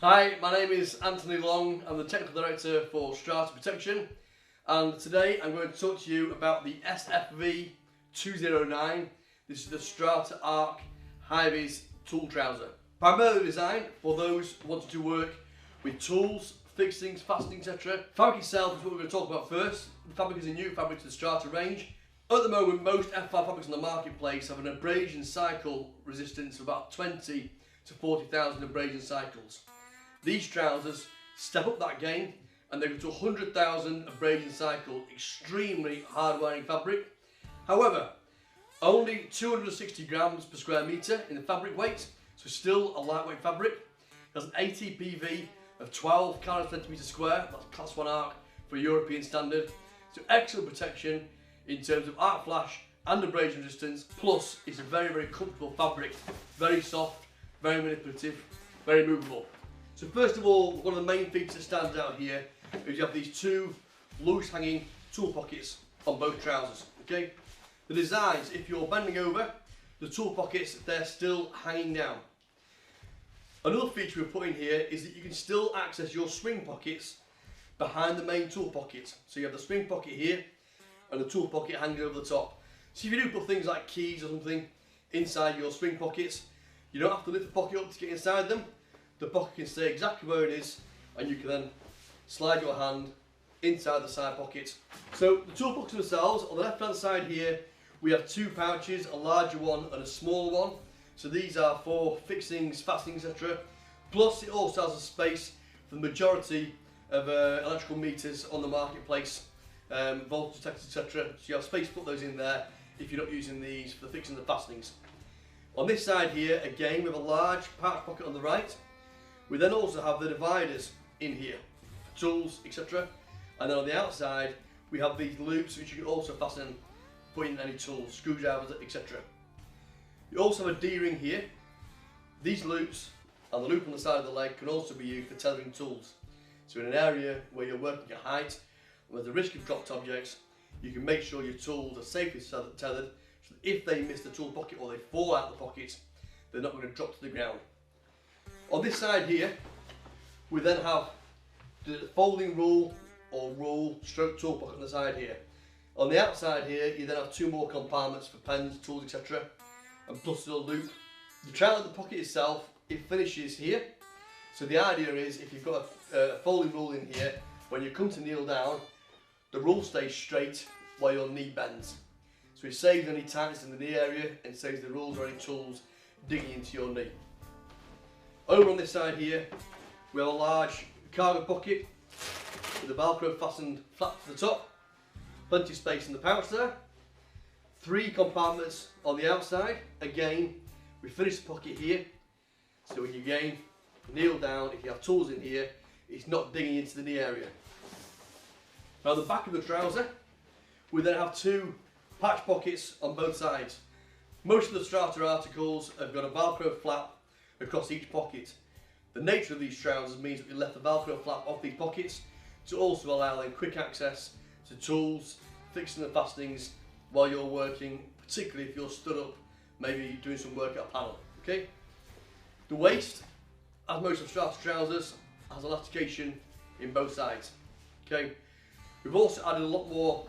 Hi, my name is Anthony Long. I'm the Technical Director for STRATA Protection, and today I'm going to talk to you about the SFV209. This is the STRATA Arc Hi-vis Tool Trouser. Primarily designed for those wanting to work with tools, fixings, fastenings, etc. Fabric itself is what we're going to talk about first. The fabric is a new fabric to the STRATA range. At the moment, most F5 fabrics on the marketplace have an abrasion cycle resistance of about 20 to 40,000 abrasion cycles. These trousers step up that game and they go to 100,000 abrasion cycle, extremely hard wearing fabric. However, only 260 grams per square metre in the fabric weight, so still a lightweight fabric. It has an ATPV of 12 centimetres square, that's class 1 arc for European standard. So excellent protection in terms of arc flash and abrasion resistance, plus it's a very comfortable fabric, very soft, very manipulative, very movable. So first of all, one of the main features that stands out here is you have these two loose hanging tool pockets on both trousers. Okay, the designs, if you're bending over, the tool pockets, they're still hanging down. Another feature we're putting here is that you can still access your swing pockets behind the main tool pocket. So you have the swing pocket here and the tool pocket hanging over the top. So if you do put things like keys or something inside your swing pockets, you don't have to lift the pocket up to get inside them. The pocket can stay exactly where it is and you can then slide your hand inside the side pocket. So the tool pockets themselves, on the left hand side here we have two pouches, a larger one and a smaller one. So these are for fixings, fastenings, etc. Plus it also has a space for the majority of electrical meters on the marketplace, voltage detectors, etc. So you have space to put those in there if you're not using these for the fixing the fastenings. On this side here, again, we have a large pouch pocket on the right. We then also have the dividers in here for tools, etc. And then on the outside, we have these loops which you can also fasten, put in any tools, screwdrivers, etc. You also have a D-ring here. These loops and the loop on the side of the leg can also be used for tethering tools. So in an area where you're working at height, where there's a risk of dropped objects, you can make sure your tools are safely tethered, so that if they miss the tool pocket or they fall out of the pocket, they're not going to drop to the ground. On this side here, we then have the folding rule or rule stroke tool pocket on the side here. On the outside here, you then have two more compartments for pens, tools, etc. and plus a loop. The trail of the pocket itself, it finishes here. So the idea is if you've got a folding rule in here, when you come to kneel down, the rule stays straight while your knee bends. So it saves any tightness in the knee area and saves the rules or any tools digging into your knee. Over on this side here, we have a large cargo pocket with a Velcro fastened flap to the top. Plenty of space in the pouch there. Three compartments on the outside. Again, we finish the pocket here. So when you again kneel down, if you have tools in here, it's not digging into the knee area. Now the back of the trouser, we then have two patch pockets on both sides. Most of the STRATA articles have got a Velcro flap across each pocket. The nature of these trousers means that we left the Velcro flap off these pockets to also allow them quick access to tools, fixing the fastenings while you're working, particularly if you're stood up, maybe doing some work at a panel. Okay. The waist, as most of STRATA trousers, has elastication in both sides. Okay. We've also added a lot more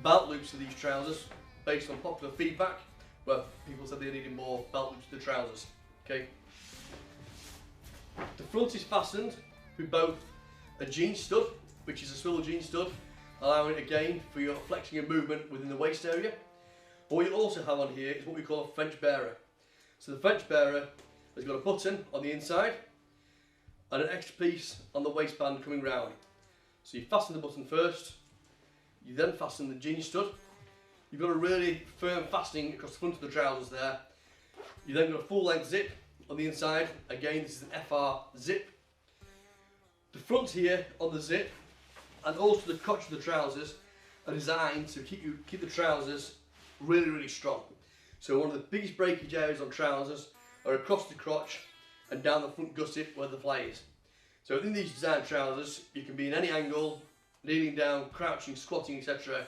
belt loops to these trousers based on popular feedback, where people said they needed more belt loops to the trousers. Okay. The front is fastened with both a jean stud, which is a swivel jean stud, allowing again for your flexing and movement within the waist area. But what you also have on here is what we call a French bearer. So the French bearer has got a button on the inside and an extra piece on the waistband coming round. So you fasten the button first, you then fasten the jean stud. You've got a really firm fastening across the front of the trousers there. You then got a full length zip on the inside. Again, this is an FR zip. The front here on the zip and also the crotch of the trousers are designed to keep the trousers really strong. So one of the biggest breakage areas on trousers are across the crotch and down the front gusset where the fly is. So in these design trousers, you can be in any angle, kneeling down, crouching, squatting, etc.,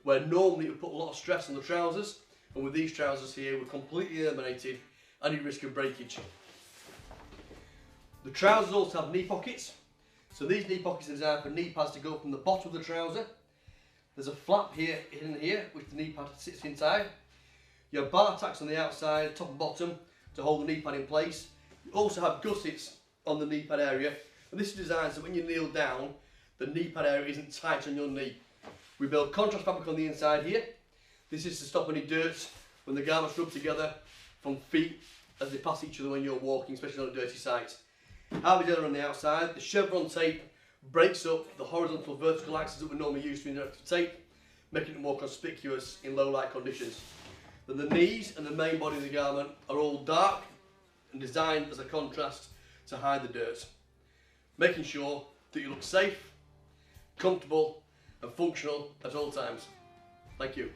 where normally it would put a lot of stress on the trousers, and with these trousers here, we're completely eliminated any risk of breakage. The trousers also have knee pockets. So these knee pockets are designed for knee pads to go from the bottom of the trouser. There's a flap here, in here, which the knee pad sits inside. You have bar tacks on the outside, top and bottom, to hold the knee pad in place. You also have gussets on the knee pad area. And this is designed so when you kneel down, the knee pad area isn't tight on your knee. We build contrast fabric on the inside here. This is to stop any dirt when the garments rub together from feet as they pass each other when you're walking, especially on a dirty site. Hi-vis together on the outside. The chevron tape breaks up the horizontal vertical axis that we normally use to interactive tape, making it more conspicuous in low light conditions. Then the knees and the main body of the garment are all dark and designed as a contrast to hide the dirt, making sure that you look safe, comfortable and functional at all times. Thank you.